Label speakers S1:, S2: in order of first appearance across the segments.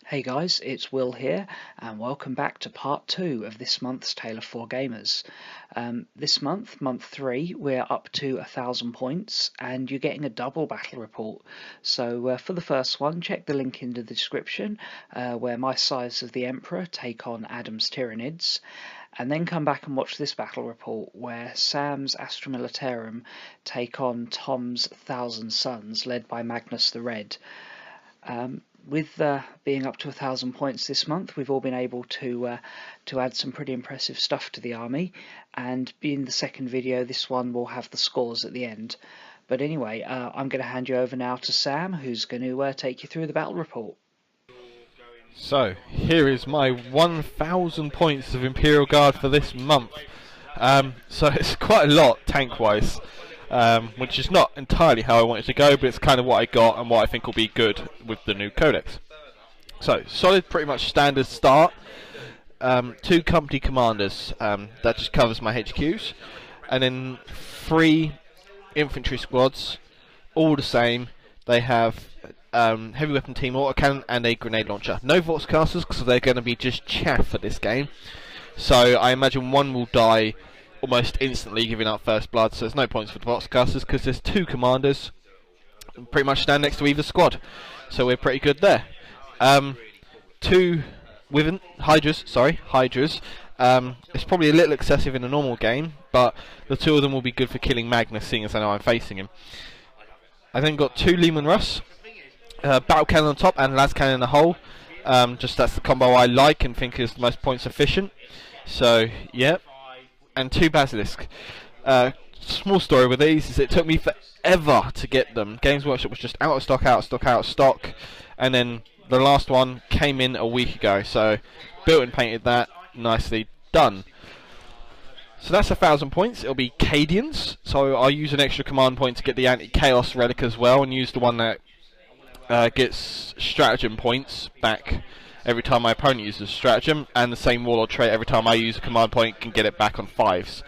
S1: Hey guys, it's Will here, and welcome back to part 2 of this month's Tale of Four Gamers. This month, month 3, we're up to 1,000 points, and you're getting a double battle report. So for the first one, check the link in the description, where my Sires of the Emperor take on Adam's Tyranids, and then come back and watch this battle report, where Sam's Astra Millitarum take on Tom's 1,000 Sons, led by Magnus the Red. With being up to 1,000 points this month, we've all been able to add some pretty impressive stuff to the army, and being the second video, this one will have the scores at the end. But anyway, I'm going to hand you over now to Sam, who's going to take you through the battle report.
S2: So, here is my 1,000 points of Imperial Guard for this month. So it's quite a lot, tank-wise. Which is not entirely how I wanted to go, but it's kind of what I got and what I think will be good with the new codex. So, solid, pretty much standard start. 2 company commanders, that just covers my HQs. And then 3 infantry squads, all the same. They have heavy weapon team autocannon and a grenade launcher. No Vorticasters, because they're going to be just chaff for this game. So, I imagine one will die almost instantly, giving up first blood, so there's no points for the Vorticasters because there's 2 commanders pretty much stand next to either squad, so we're pretty good there. 2 Wyvern Hydras, it's probably a little excessive in a normal game, but the 2 of them will be good for killing Magnus, seeing as I know I'm facing him. I then got 2 Lehman Russ, battle cannon on top and las cannon in the hole. Just that's the combo I like and think is the most points efficient. So yeah. And 2 Basilisk. Small story with these is it took me forever to get them. Games Workshop was just out of stock, and then the last one came in a week ago. So built and painted that, nicely done. So that's 1,000 points. It'll be Cadians. So I'll use an extra command point to get the anti-chaos relic as well, and use the one that gets stratagem points back every time my opponent uses stratagem, and the same warlord trait every time I use a command point can get it back on 5s.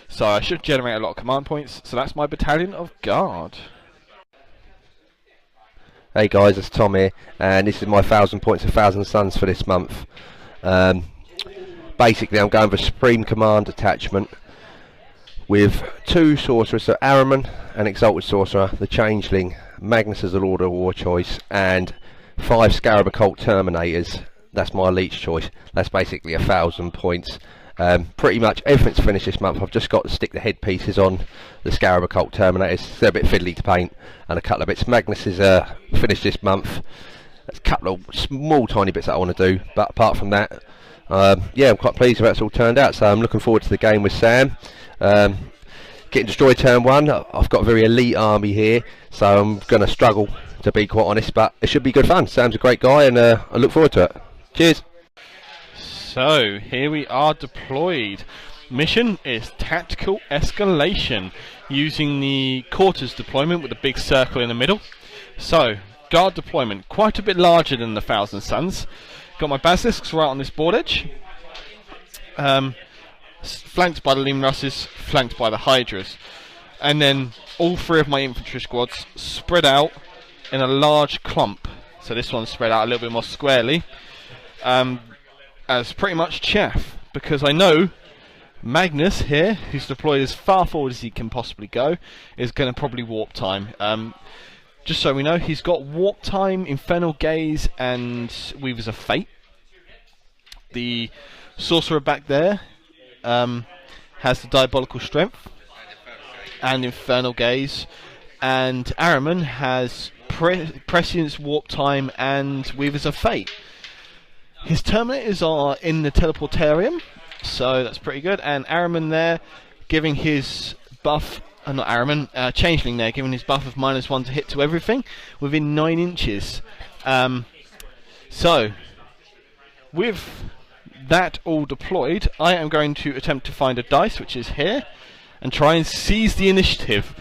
S2: So I should generate a lot of command points. So that's my battalion of guard.
S3: Hey guys, it's Tom here, and this is my 1,000 points of 1,000 Sons for this month. Basically I'm going for Supreme Command attachment with 2 sorcerers, so Ahriman, an Exalted Sorcerer, the Changeling, Magnus as the Lord of War choice, and 5 Scarab Occult Terminators. That's my elite's choice. That's basically 1,000 points. Pretty much everything's finished this month. I've just got to stick the headpieces on the Scarab Occult Terminators. They're a bit fiddly to paint, and a couple of bits. Magnus is finished this month. There's a couple of small tiny bits that I want to do, but apart from that, yeah, I'm quite pleased with how it's all turned out. So I'm looking forward to the game with Sam. Getting destroyed turn 1. I've got a very elite army here, so I'm going to struggle, to be quite honest, but it should be good fun. Sam's a great guy, and I look forward to it. Cheers.
S2: So here we are deployed. Mission is tactical escalation, using the quarters deployment with a big circle in the middle. So guard deployment, quite a bit larger than the 1,000 Sons. Got my basilisks right on this board edge. Flanked by the Lehman Russes, flanked by the Hydras, and then all 3 of my infantry squads spread out in a large clump. So this one's spread out a little bit more squarely, as pretty much chaff, because I know Magnus here, who's deployed as far forward as he can possibly go, is going to probably warp time. Just so we know, he's got warp time, Infernal Gaze, and Weavers of Fate. The sorcerer back there has the Diabolical Strength and Infernal Gaze, and Ahriman has Prescience, Warp Time, and Weavers of Fate. His Terminators are in the Teleportarium, so that's pretty good, and Ahriman there giving his buff, not Ahriman, Changeling there giving his buff of -1 to hit to everything within 9 inches. So with that all deployed, I am going to attempt to find a dice, which is here, and try and seize the initiative.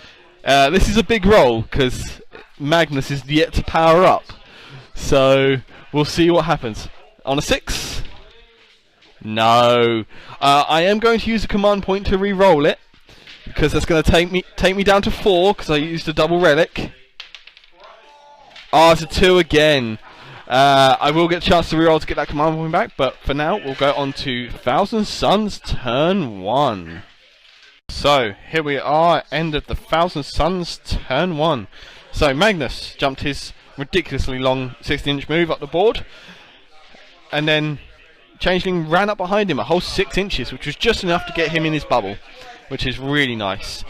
S2: This is a big roll because Magnus is yet to power up, so we'll see what happens. On a 6, no. I am going to use a command point to re-roll it, because that's going to take me down to 4 because I used a double relic. Oh, it's a 2 again. I will get a chance to reroll to get that command point back, but for now we'll go on to Thousand Suns turn 1. So here we are, end of the Thousand Suns turn 1. So Magnus jumped his ridiculously long 16-inch move up the board, and then Changeling ran up behind him a whole 6 inches, which was just enough to get him in his bubble, which is really nice.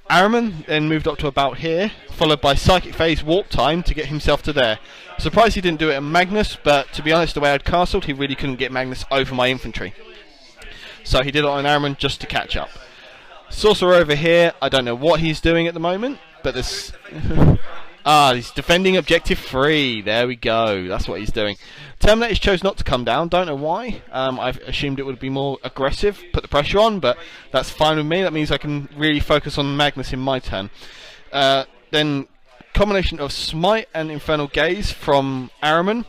S2: Ahriman then moved up to about here, followed by Psychic Phase Warp Time to get himself to there. Surprised he didn't do it on Magnus, but to be honest, the way I'd castled, he really couldn't get Magnus over my infantry. So he did it on Ahriman just to catch up. Sorcerer over here, I don't know what he's doing at the moment, but this... he's defending objective 3. There we go, that's what he's doing. Terminators chose not to come down, don't know why. I assumed it would be more aggressive, put the pressure on, but that's fine with me. That means I can really focus on Magnus in my turn. Then combination of Smite and Infernal Gaze from Ahriman,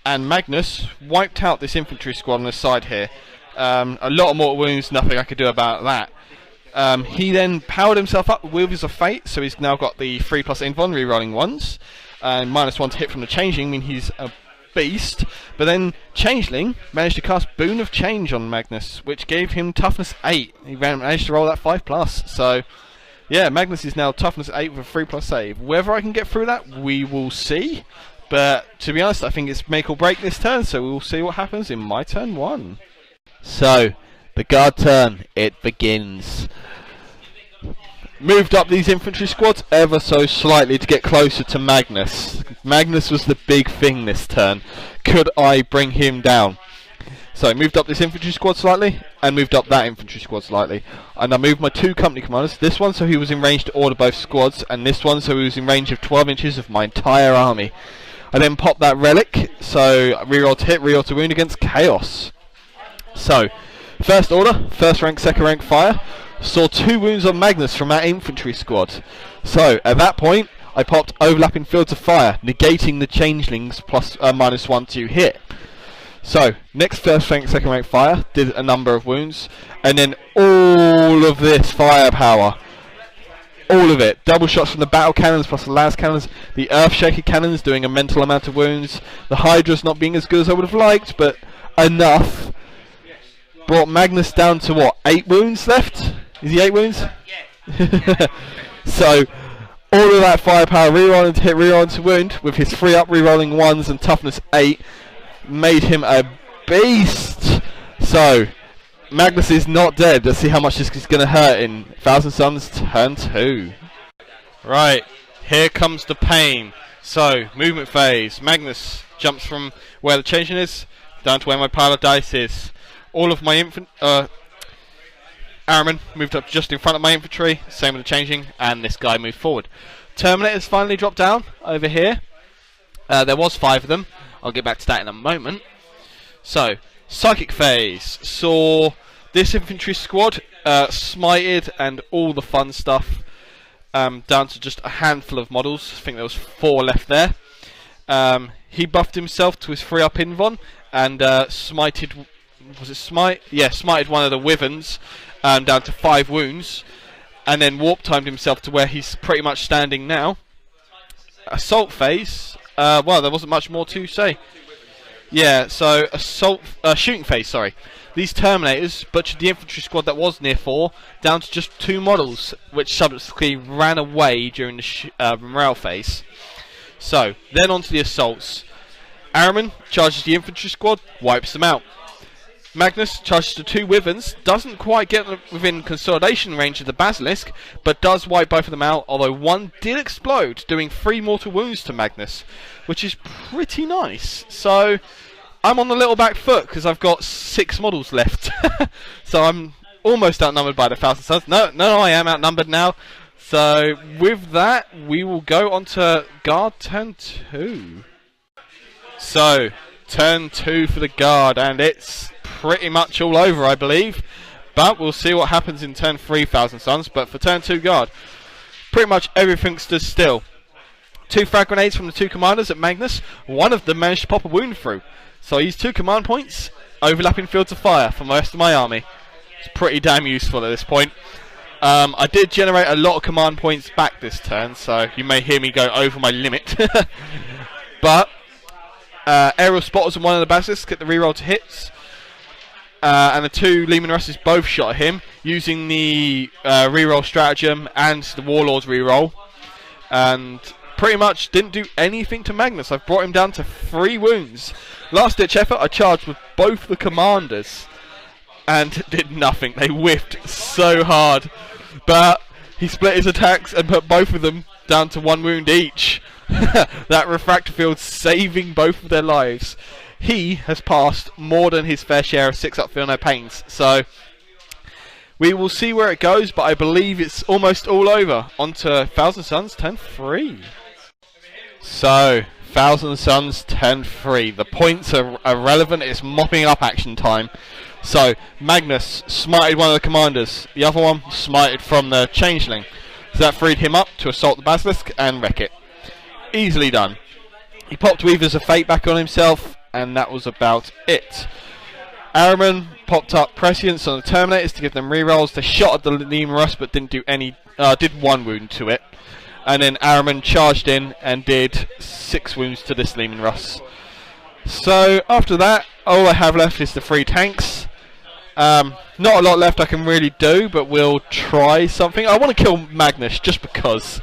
S2: and Magnus wiped out this infantry squad on the side here. A lot of mortal wounds, nothing I could do about that. He then powered himself up with Wheels of Fate, so he's now got the 3+ Invuln rerolling ones, and -1 to hit from the Changeling, mean he's a beast. But then Changeling managed to cast Boon of Change on Magnus, which gave him toughness 8. He managed to roll that 5+, so yeah, Magnus is now toughness 8 with a 3+ save. Whether I can get through that, we will see, but to be honest, I think it's make or break this turn, so we will see what happens in my turn 1.
S3: So, the guard turn, it begins.
S2: Moved up these infantry squads ever so slightly to get closer to Magnus. Magnus was the big thing this turn. Could I bring him down? So I moved up this infantry squad slightly, and moved up that infantry squad slightly. And I moved my 2 company commanders, this one so he was in range to order both squads, and this one so he was in range of 12 inches of my entire army. I then popped that relic, so reroll to hit, reroll to wound against Chaos. So, first order, first rank, second rank fire. Saw 2 wounds on Magnus from that infantry squad. So, at that point, I popped overlapping fields of fire, negating the Changelings plus -1 to hit. So, next first rank, second rank fire, did a number of wounds, and then all of this firepower. All of it. Double shots from the battle cannons plus the las cannons, the earth-shaker cannons doing a mental amount of wounds, the Hydras not being as good as I would have liked, but enough. Brought Magnus down to what, 8 wounds left? Is he 8 wounds? Yeah. So, all of that firepower, rerolling to hit, rerolling to wound, with his 3 up rerolling 1s and toughness 8, made him a beast. So, Magnus is not dead. Let's see how much this is going to hurt in Thousand Suns turn 2. Right, here comes the pain. So, movement phase. Magnus jumps from where the changing is, down to where my pile of dice is. All of my Ahriman moved up just in front of my infantry, same with the changing, and this guy moved forward. Terminators finally dropped down over here. There was 5 of them. I'll get back to that in a moment. So, Psychic Phase saw this infantry squad smited and all the fun stuff down to just a handful of models. I think there was 4 left there. He buffed himself to his 3 up Invuln and smited... Was it Smite? Yeah, smited one of the Wyverns down to 5 wounds, and then warp timed himself to where he's pretty much standing now. Assault phase. Well, there wasn't much more to say. Yeah, so shooting phase. Sorry, these Terminators butchered the infantry squad that was near 4 down to just 2 models, which subsequently ran away during the morale phase. So then on to the assaults. Ahriman charges the infantry squad, wipes them out. Magnus charges the 2 Wyverns, doesn't quite get within consolidation range of the Basilisk, but does wipe both of them out, although one did explode, doing 3 mortal wounds to Magnus, which is pretty nice. So, I'm on the little back foot, because I've got 6 models left. So I'm almost outnumbered by the Thousand Suns. No, I am outnumbered now. So, with that, we will go on to Guard turn 2. So, turn 2 for the Guard, and it's pretty much all over, I believe, but we'll see what happens in turn 3 Thousand Suns. But for turn 2 Guard, pretty much everything stood still. 2 frag grenades from the 2 commanders at Magnus. One of them managed to pop a wound through, so I used 2 command points, overlapping fields of fire for the rest of my army. It's pretty damn useful at this point. I did generate a lot of command points back this turn, so you may hear me go over my limit. But aerial spotters and one of the basilisks get the reroll to hits. And the 2 Leman Russes both shot at him using the reroll stratagem and the Warlord's reroll. And pretty much didn't do anything to Magnus. I've brought him down to 3 wounds. Last ditch effort, I charged with both the commanders and did nothing. They whiffed so hard. But he split his attacks and put both of them down to 1 wound each. That refractor field saving both of their lives. He has passed more than his fair share of 6 up feel no pains. So we will see where it goes, but I believe it's almost all over. On to Thousand Suns turn 3. So Thousand Suns turn 3. The points are irrelevant. It's mopping up action time. So Magnus smited one of the commanders. The other one smited from the changeling. So that freed him up to assault the basilisk and wreck it. Easily done. He popped Weavers of Fate back on himself, and that was about it. Araman popped up Prescience on the Terminators to give them rerolls. They shot at the Leman Russ but didn't do any, did 1 wound to it. And then Araman charged in and did 6 wounds to this Leman Russ. So after that, all I have left is the 3 tanks. Not a lot left I can really do, but we'll try something. I want to kill Magnus just because.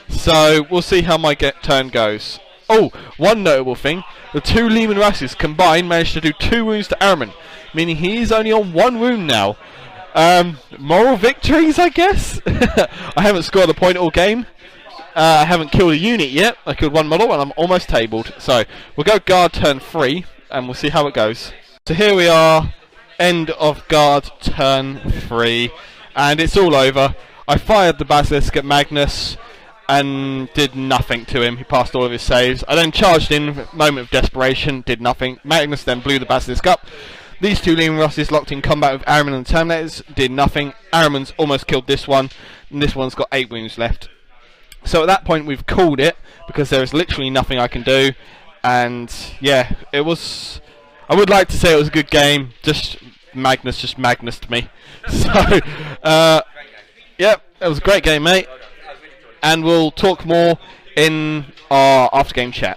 S2: So we'll see how my turn goes. Oh, one notable thing. The 2 Leman Russes combined managed to do 2 wounds to Araman, meaning he is only on 1 wound now. Moral victories, I guess? I haven't scored a point all game. I haven't killed a unit yet. I killed 1 model and I'm almost tabled. So we'll go guard turn 3 and we'll see how it goes. So here we are, end of guard turn 3, and it's all over. I fired the basilisk at Magnus and did nothing to him. He passed all of his saves. I then charged in, moment of desperation, did nothing. Magnus then blew the basilisk up. These 2 Leman Russes locked in combat with Araman and the Terminators, did nothing. Araman's almost killed this one, and this one's got 8 wounds left. So at that point we've called it, because there is literally nothing I can do. And yeah, it was... I would like to say it was a good game, just Magnus to me. So, yeah, it was a great game, mate. And we'll talk more in our after-game chat.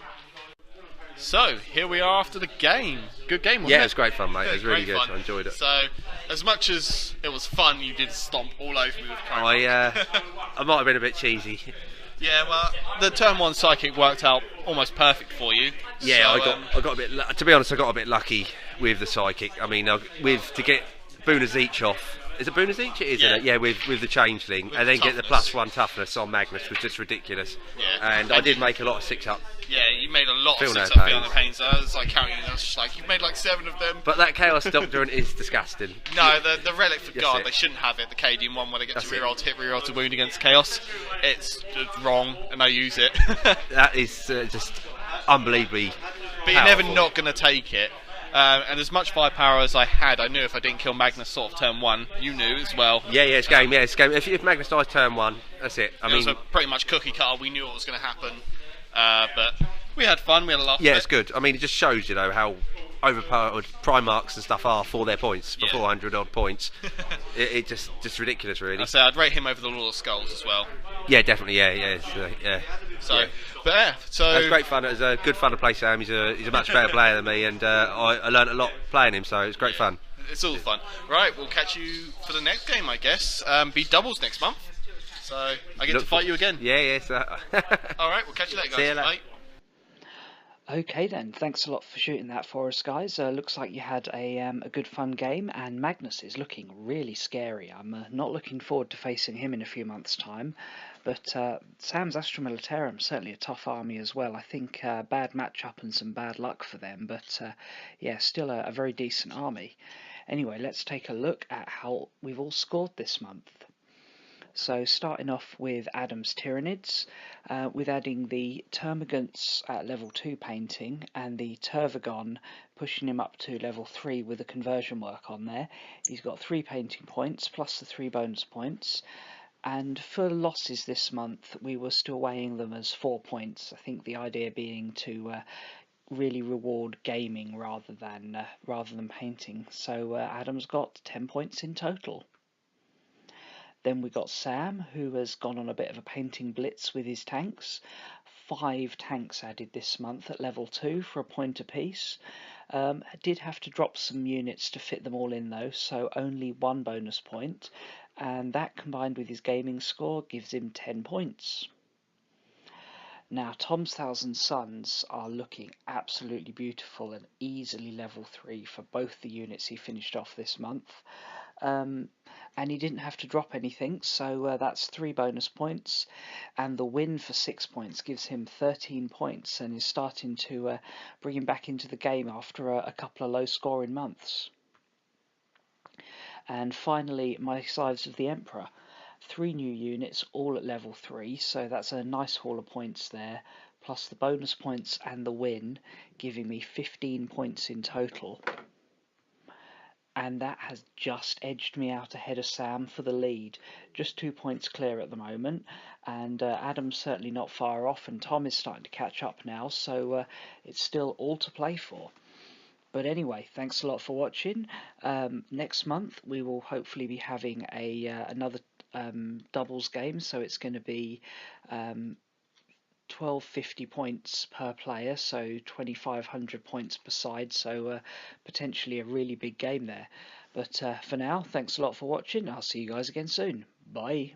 S2: So, here we are after the game. Good game, wasn't it?
S3: Yeah, it was great fun, mate. It was really good. I enjoyed it.
S2: So, as much as it was fun, you did stomp all over me with
S3: I might have been a bit cheesy.
S2: Yeah, well, the turn 1 psychic worked out almost perfect for you.
S3: Yeah,
S2: so,
S3: I got a bit. To be honest, I got a bit lucky with the psychic. I mean, to get Booners each off. Is it Booners each? It is, isn't it? Yeah, with the changeling,
S2: with
S3: and then
S2: toughness.
S3: get the +1 toughness on Magnus was just ridiculous.
S2: Yeah.
S3: And I did make a lot of 6 up.
S2: Yeah, you made a lot
S3: Feel
S2: of
S3: no
S2: 6 up
S3: pain.
S2: beyond the pains. I was like counting, and I was just like, you've made like 7 of them.
S3: But that Chaos Doctrine is disgusting.
S2: No, the relic for
S3: Yes,
S2: guard,
S3: it.
S2: they shouldn't have it. The Cadian one where they get
S3: That's
S2: to
S3: it.
S2: reroll to hit, reroll to wound against Chaos. It's wrong, and I use it.
S3: That is just unbelievably
S2: But you're never
S3: powerful.
S2: not going to take it. And as much firepower as I had, I knew if I didn't kill Magnus sort of turn 1, you knew as well.
S3: Yeah, it's game. Yeah, it's game. If Magnus dies turn 1, that's it.
S2: It was a pretty much cookie cutter. We knew what was going to happen. But we had fun. We had a laugh.
S3: yeah, it's good. I mean, it just shows, how overpowered Primarchs and stuff are for their points, for
S2: Yeah.
S3: 400 odd points. it just ridiculous, really.
S2: I say I'd rate him over the Lord of Skulls as well.
S3: Yeah, definitely. Yeah.
S2: So,
S3: Yeah.
S2: but yeah, so
S3: It was great fun. It was good fun to play Sam. He's a much better player than me, and I learned a lot playing him. So it was great fun.
S2: it's all fun. Right, we'll catch you for the next game, I guess. Be doubles next month. So I get to fight you again.
S3: Yeah.
S2: All right, we'll catch you later, guys.
S3: See you later.
S2: Bye.
S1: Okay then, thanks a lot for shooting that for us, guys. Looks like you had a good fun game, and Magnus is looking really scary. I'm not looking forward to facing him in a few months' time, but Sam's Astra Millitarum certainly a tough army as well. I think bad matchup and some bad luck for them, but yeah, still a very decent army. Anyway, let's take a look at how we've all scored this month. So starting off with Adam's Tyranids, with adding the Termagants at level 2 painting and the Tervagon pushing him up to level 3 with the conversion work on there. He's got 3 painting points plus the 3 bonus points. And for losses this month, we were still weighing them as 4 points. I think the idea being to really reward gaming rather than painting. So Adam's got 10 points in total. Then we got Sam, who has gone on a bit of a painting blitz with his tanks. 5 tanks added this month at level 2 for a point apiece. I did have to drop some units to fit them all in though, so only 1 bonus point, and that combined with his gaming score gives him 10 points. Now Tom's Thousand Suns are looking absolutely beautiful and easily level 3 for both the units he finished off this month. And he didn't have to drop anything, so that's 3 bonus points, and the win for 6 points gives him 13 points and is starting to bring him back into the game after a couple of low scoring months. And finally, my Scythes of the Emperor. 3 new units, all at level 3, so that's a nice haul of points there, plus the bonus points and the win, giving me 15 points in total. And that has just edged me out ahead of Sam for the lead, just 2 points clear at the moment, and Adam's certainly not far off, and Tom is starting to catch up now, so it's still all to play for. But anyway, thanks a lot for watching. Next month we will hopefully be having another doubles game, so it's going to be 1250 points per player, so 2500 points per side, so potentially a really big game there. But for now, thanks a lot for watching. I'll see you guys again soon. Bye.